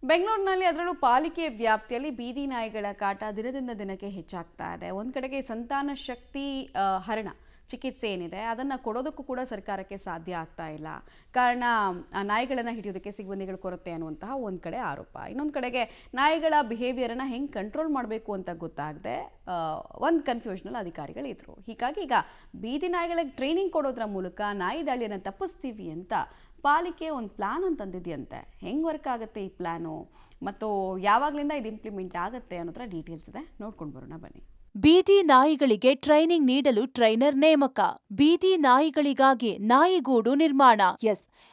ಬೆಂಗಳೂರಿನಲ್ಲಿ ಅದರಲ್ಲೂ ಪಾಲಿಕೆ ವ್ಯಾಪ್ತಿಯಲ್ಲಿ ಬೀದಿ ನಾಯಿಗಳ ಕಾಟ ದಿನದಿಂದ ದಿನಕ್ಕೆ ಹೆಚ್ಚಾಗ್ತಾ ಇದೆ. ಒಂದು ಕಡೆಗೆ ಸಂತಾನ ಶಕ್ತಿ ಹರಣ ಚಿಕಿತ್ಸೆ ಏನಿದೆ ಅದನ್ನು ಕೊಡೋದಕ್ಕೂ ಕೂಡ ಸರ್ಕಾರಕ್ಕೆ ಸಾಧ್ಯ ಆಗ್ತಾ ಇಲ್ಲ. ಕಾರಣ ನಾಯಿಗಳನ್ನು ಹಿಡಿಯೋದಕ್ಕೆ ಸಿಬ್ಬಂದಿಗಳ ಕೊರತೆ ಅನ್ನುವಂತಹ ಒಂದು ಕಡೆ ಆರೋಪ. ಇನ್ನೊಂದು ಕಡೆಗೆ ನಾಯಿಗಳ ಬಿಹೇವಿಯರನ್ನು ಹೆಂಗೆ ಕಂಟ್ರೋಲ್ ಮಾಡಬೇಕು ಅಂತ ಗೊತ್ತಾಗದೆ ಒಂದು ಕನ್ಫ್ಯೂಷನಲ್ ಅಧಿಕಾರಿಗಳಿದ್ರು. ಹೀಗಾಗಿ ಈಗ ಬೀದಿ ನಾಯಿಗಳಿಗೆ ಟ್ರೈನಿಂಗ್ ಕೊಡೋದ್ರ ಮೂಲಕ ನಾಯಿ ದಾಳಿಯನ್ನು ತಪ್ಪಿಸ್ತೀವಿ ಅಂತ ಪಾಲಿಕೆ ಒಂದು ಪ್ಲಾನ್ ಅಂತಂದಿದೆಯಂತೆ. ಹೆಂಗೆ ವರ್ಕ್ ಆಗುತ್ತೆ ಈ ಪ್ಲಾನು ಮತ್ತು ಯಾವಾಗಲಿಂದ ಇದು ಇಂಪ್ಲಿಮೆಂಟ್ ಆಗುತ್ತೆ ಅನ್ನೋದ್ರ ಡೀಟೇಲ್ಸ್ ಇದೆ, ನೋಡ್ಕೊಂಡು ಬರೋಣ ಬನ್ನಿ. ಬೀದಿ ನಾಯಿಗಳಿಗೆ ಟ್ರೈನಿಂಗ್ ನೀಡಲು ಟ್ರೈನರ್ ನೇಮಕ. ಬೀದಿ ನಾಯಿಗಳಿಗಾಗಿ ನಾಯಿಗೂಡು ನಿರ್ಮಾಣ.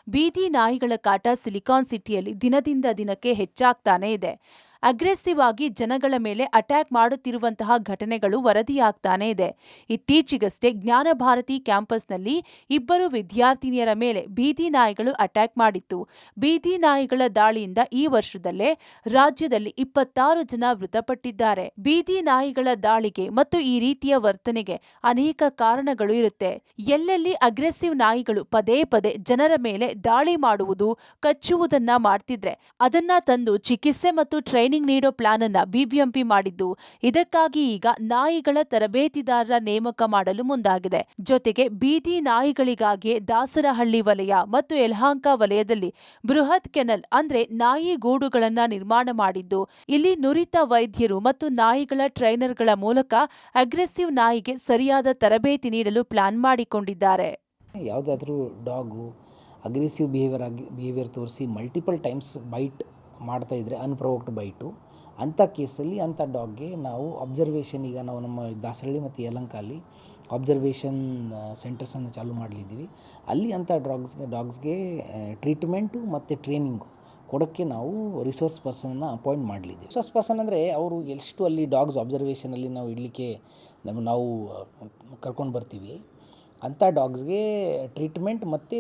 ಬೀದಿ ನಾಯಿಗಳ ಕಾಟ ಸಿಲಿಕಾನ್ ಸಿಟಿಯಲ್ಲಿ ದಿನದಿಂದ ದಿನಕ್ಕೆ ಹೆಚ್ಚಾಗ್ತಾನೆ ಇದೆ. ಅಗ್ರೆಸಿವ್ ಆಗಿ ಜನಗಳ ಮೇಲೆ ಅಟ್ಯಾಕ್ ಮಾಡುತ್ತಿರುವಂತಹ ಘಟನೆಗಳು ವರದಿಯಾಗ್ತಾನೆ ಇದೆ. ಇತ್ತೀಚೆಗಷ್ಟೇ ಜ್ಞಾನ ಭಾರತಿ ಕ್ಯಾಂಪಸ್ನಲ್ಲಿ 2 ವಿದ್ಯಾರ್ಥಿನಿಯರ ಮೇಲೆ ಬೀದಿ ನಾಯಿಗಳು ಅಟ್ಯಾಕ್ ಮಾಡಿತ್ತು. ಬೀದಿ ನಾಯಿಗಳ ದಾಳಿಯಿಂದ ಈ ವರ್ಷದಲ್ಲೇ ರಾಜ್ಯದಲ್ಲಿ 26 ಜನ ಮೃತಪಟ್ಟಿದ್ದಾರೆ. ಬೀದಿ ನಾಯಿಗಳ ದಾಳಿಗೆ ಮತ್ತು ಈ ರೀತಿಯ ವರ್ತನೆಗೆ ಅನೇಕ ಕಾರಣಗಳು ಇರುತ್ತೆ. ಎಲ್ಲೆಲ್ಲಿ ಅಗ್ರೆಸಿವ್ ನಾಯಿಗಳು ಪದೇ ಪದೇ ಜನರ ಮೇಲೆ ದಾಳಿ ಮಾಡುವುದು, ಕಚ್ಚುವುದನ್ನ ಮಾಡ್ತಿದ್ರೆ ಅದನ್ನ ತಂದು ಚಿಕಿತ್ಸೆ ಮತ್ತು ಟ್ರೈನಿಂಗ್ ನೀಡೋ ಪ್ಲಾನ್ ಅನ್ನ ಬಿಬಿಎಂಪಿ ಮಾಡಿದ್ದು. ಇದಕ್ಕಾಗಿ ಈಗ ನಾಯಿಗಳ ತರಬೇತಿದಾರರ ನೇಮಕ ಮಾಡಲು ಮುಂದಾಗಿದೆ. ಜೊತೆಗೆ ಬೀದಿ ನಾಯಿಗಳಿಗಾಗಿ ದಾಸರಹಳ್ಳಿ ವಲಯ ಮತ್ತು ಯಲಹಂಕ ವಲಯದಲ್ಲಿ ಬೃಹತ್ ಕೆನಲ್ ಅಂದ್ರೆ ನಾಯಿ ಗೂಡುಗಳನ್ನ ನಿರ್ಮಾಣ ಮಾಡಿದ್ದು, ಇಲ್ಲಿ ನುರಿತ ವೈದ್ಯರು ಮತ್ತು ನಾಯಿಗಳ ಟ್ರೈನರ್ಗಳ ಮೂಲಕ ಅಗ್ರೆಸಿವ್ ನಾಯಿಗೆ ಸರಿಯಾದ ತರಬೇತಿ ನೀಡಲು ಪ್ಲಾನ್ ಮಾಡಿಕೊಂಡಿದ್ದಾರೆ. ಯಾವುದಾದ್ರೂ ಡಾಗು ಅಗ್ರೆಸಿವ್ ಬಿಹೇವಿಯರ್ ತೋರಿಸಿ ಮಲ್ಟಿಪಲ್ ಟೈಮ್ಸ್ ಬೈಟ್ ಮಾಡ್ತಾ ಇದ್ದರೆ, ಅನ್ಪ್ರೊವೋಕ್ಡ್ ಬೈಟು, ಅಂಥ ಕೇಸಲ್ಲಿ ಅಂಥ ಡಾಗ್ಗೆ ನಾವು ಅಬ್ಸರ್ವೇಷನ್, ಈಗ ನಾವು ನಮ್ಮ ದಾಸರಳ್ಳಿ ಮತ್ತು ಯಲಹಂಕಲ್ಲಿ ಅಬ್ಸರ್ವೇಷನ್ ಸೆಂಟರ್ಸನ್ನು ಚಾಲೂ ಮಾಡಲಿದ್ದೀವಿ. ಅಲ್ಲಿ ಅಂಥ ಡಾಗ್ಸ್ಗೆ ಟ್ರೀಟ್ಮೆಂಟು ಮತ್ತು ಟ್ರೈನಿಂಗು ಕೊಡೋಕ್ಕೆ ನಾವು ರಿಸೋರ್ಸ್ ಪರ್ಸನ್ನ ಅಪಾಯಿಂಟ್ ಮಾಡಲಿದ್ದೀವಿ. ರಿಸೋರ್ಸ್ ಪರ್ಸನ್ ಅಂದರೆ ಅವರು ಎಷ್ಟು ಅಲ್ಲಿ ಡಾಗ್ಸ್ ಅಬ್ಸರ್ವೇಷನಲ್ಲಿ ನಾವು ಇಡಲಿಕ್ಕೆ ನಾವು ಕರ್ಕೊಂಡು ಬರ್ತೀವಿ, ಅಂಥ ಡಾಗ್ಸ್ಗೆ ಟ್ರೀಟ್ಮೆಂಟ್ ಮತ್ತು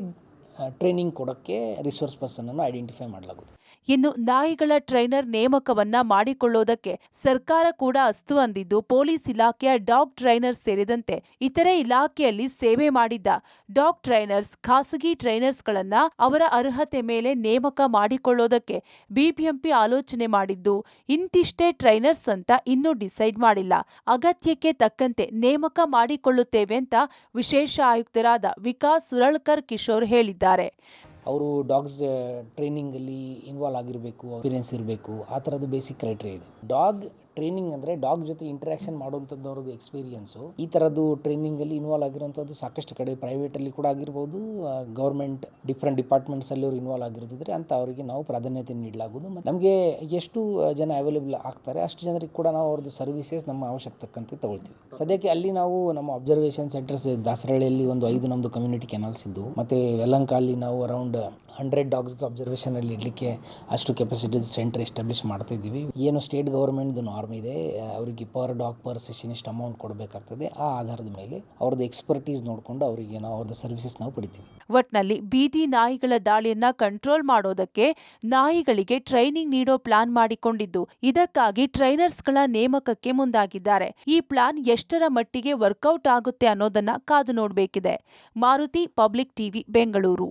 ಟ್ರೈನಿಂಗ್ ಕೊಡೋಕ್ಕೆ ರಿಸೋರ್ಸ್ ಪರ್ಸನನ್ನು ಐಡೆಂಟಿಫೈ ಮಾಡಲಾಗುತ್ತೆ. ಇನ್ನು ನಾಯಿಗಳ ಟ್ರೈನರ್ ನೇಮಕವನ್ನ ಮಾಡಿಕೊಳ್ಳೋದಕ್ಕೆ ಸರ್ಕಾರ ಕೂಡ ಅಸ್ತು ಅಂದಿದ್ದು, ಪೊಲೀಸ್ ಇಲಾಖೆಯ ಡಾಗ್ ಟ್ರೈನರ್ಸ್ ಸೇರಿದಂತೆ ಇತರೆ ಇಲಾಖೆಯಲ್ಲಿ ಸೇವೆ ಮಾಡಿದ್ದ ಡಾಗ್ ಟ್ರೈನರ್ಸ್, ಖಾಸಗಿ ಟ್ರೈನರ್ಸ್ಗಳನ್ನ ಅವರ ಅರ್ಹತೆ ಮೇಲೆ ನೇಮಕ ಮಾಡಿಕೊಳ್ಳೋದಕ್ಕೆ ಬಿಬಿಎಂಪಿ ಆಲೋಚನೆ ಮಾಡಿದ್ದು, ಇಂತಿಷ್ಟೇ ಟ್ರೈನರ್ಸ್ ಅಂತ ಇನ್ನೂ ಡಿಸೈಡ್ ಮಾಡಿಲ್ಲ. ಅಗತ್ಯಕ್ಕೆ ತಕ್ಕಂತೆ ನೇಮಕ ಮಾಡಿಕೊಳ್ಳುತ್ತೇವೆ ಅಂತ ವಿಶೇಷ ಆಯುಕ್ತರಾದ ವಿಕಾಸ್ ಸುರಳ್ಕರ್ ಕಿಶೋರ್ ಹೇಳಿದ್ದಾರೆ. ಅವರು ಡಾಗ್ಸ್ ಟ್ರೈನಿಂಗಲ್ಲಿ ಇನ್ವಾಲ್ವ್ ಆಗಿರಬೇಕು, ಎಕ್ಸ್ಪೀರಿಯನ್ಸ್ ಇರಬೇಕು, ಆ ಥರದ್ದು ಬೇಸಿಕ್ ಕ್ರೈಟೀರಿಯಾ ಇದೆ. ಡಾಗ್ ಟ್ರೈನಿಂಗ್ ಅಂದರೆ ಡಾಗ್ ಜೊತೆ ಇಂಟ್ರ್ಯಾಕ್ಷನ್ ಮಾಡುವಂಥದ್ದವ್ರದ್ದು ಎಕ್ಸ್ಪೀರಿಯನ್ಸು. ಈ ಥರದ್ದು ಟ್ರೈನಿಂಗಲ್ಲಿ ಇನ್ವಾಲ್ವ್ ಆಗಿರುವಂಥದ್ದು ಸಾಕಷ್ಟು ಕಡೆ ಪ್ರೈವೇಟಲ್ಲಿ ಕೂಡ ಆಗಿರ್ಬೋದು, ಗೌರ್ಮೆಂಟ್ ಡಿಫ್ರೆಂಟ್ ಡಿಪಾರ್ಟ್ಮೆಂಟ್ಸಲ್ಲಿ ಅವರು ಇನ್ವಾಲ್ವ್ ಆಗಿರೋದಿದ್ರೆ ಅಂತ ಅವರಿಗೆ ನಾವು ಪ್ರಾಧಾನ್ಯತೆ ನೀಡಲಾಗುವುದು. ನಮಗೆ ಎಷ್ಟು ಜನ ಅವೈಲೇಬಲ್ ಆಗ್ತಾರೆ ಅಷ್ಟು ಜನರಿಗೆ ಕೂಡ ನಾವು ಅವ್ರದ್ದು ಸರ್ವಿಸಸ್ ನಮ್ಮ ಅವಶ್ಯಕತಕ್ಕಂತೆ ತಗೊಳ್ತೀವಿ. ಸದ್ಯಕ್ಕೆ ಅಲ್ಲಿ ನಾವು ನಮ್ಮ ಅಬ್ಸರ್ವೇಷನ್ ಸೆಂಟರ್ಸ್ ದಾಸರಹಳ್ಳಿಯಲ್ಲಿ ಒಂದು 5 ನಮ್ಮದು ಕಮ್ಯುನಿಟಿ ಕೆನಲ್ಸ್ ಇದ್ದು, ಮತ್ತು ಯಲಹಂಕ ಅಲ್ಲಿ ನಾವು ಅರೌಂಡ್ 100 ಡಾಗ್ಸ್ಗೆ ಅಬ್ಸರ್ವೇಷನಲ್ಲಿ ಇಡಲಿಕ್ಕೆ ಅಷ್ಟು ಕೆಪಾಸಿಟಿ ಸೆಂಟರ್ ಎಸ್ಟಾಬ್ಲಿಷ್ ಮಾಡ್ತಾ ಇದ್ದೀವಿ. ಏನು ಸ್ಟೇಟ್ ಗೌರ್ಮೆಂಟ್ದು ನಾರ್ಮ್ ಇದೆ, ಅವರಿಗೆ ಪರ್ ಡಾಗ್ ಪರ್ ಸೆಷನ್ ಇಷ್ಟು ಅಮೌಂಟ್ ಕೊಡಬೇಕಾಗ್ತದೆ. ಆ ಆಧಾರದ ಮೇಲೆ ಅವ್ರದ್ದು ಎಕ್ಸ್ಪರ್ಟೀಸ್ ನೋಡಿಕೊಂಡು ಅವರಿಗೆ ನಾವು ಅವ್ರದ್ದು ಸರ್ವಿಸಸ್ ನಾವು ಪಡಿತೀವಿ. ಒಟ್ನಲ್ಲಿ ಬೀದಿ ನಾಯಿಗಳ ದಾಳಿಯನ್ನ ಕಂಟ್ರೋಲ್ ಮಾಡೋದಕ್ಕೆ ನಾಯಿಗಳಿಗೆ ಟ್ರೈನಿಂಗ್ ನೀಡೋ ಪ್ಲಾನ್ ಮಾಡಿಕೊಂಡಿದ್ದು, ಇದಕ್ಕಾಗಿ ಟ್ರೈನರ್ಸ್ಗಳ ನೇಮಕಕ್ಕೆ ಮುಂದಾಗಿದ್ದಾರೆ. ಈ ಪ್ಲಾನ್ ಎಷ್ಟರ ಮಟ್ಟಿಗೆ ವರ್ಕೌಟ್ ಆಗುತ್ತೆ ಅನ್ನೋದನ್ನ ಕಾದು ನೋಡಬೇಕಿದೆ. Maruti, public TV, Bengaluru.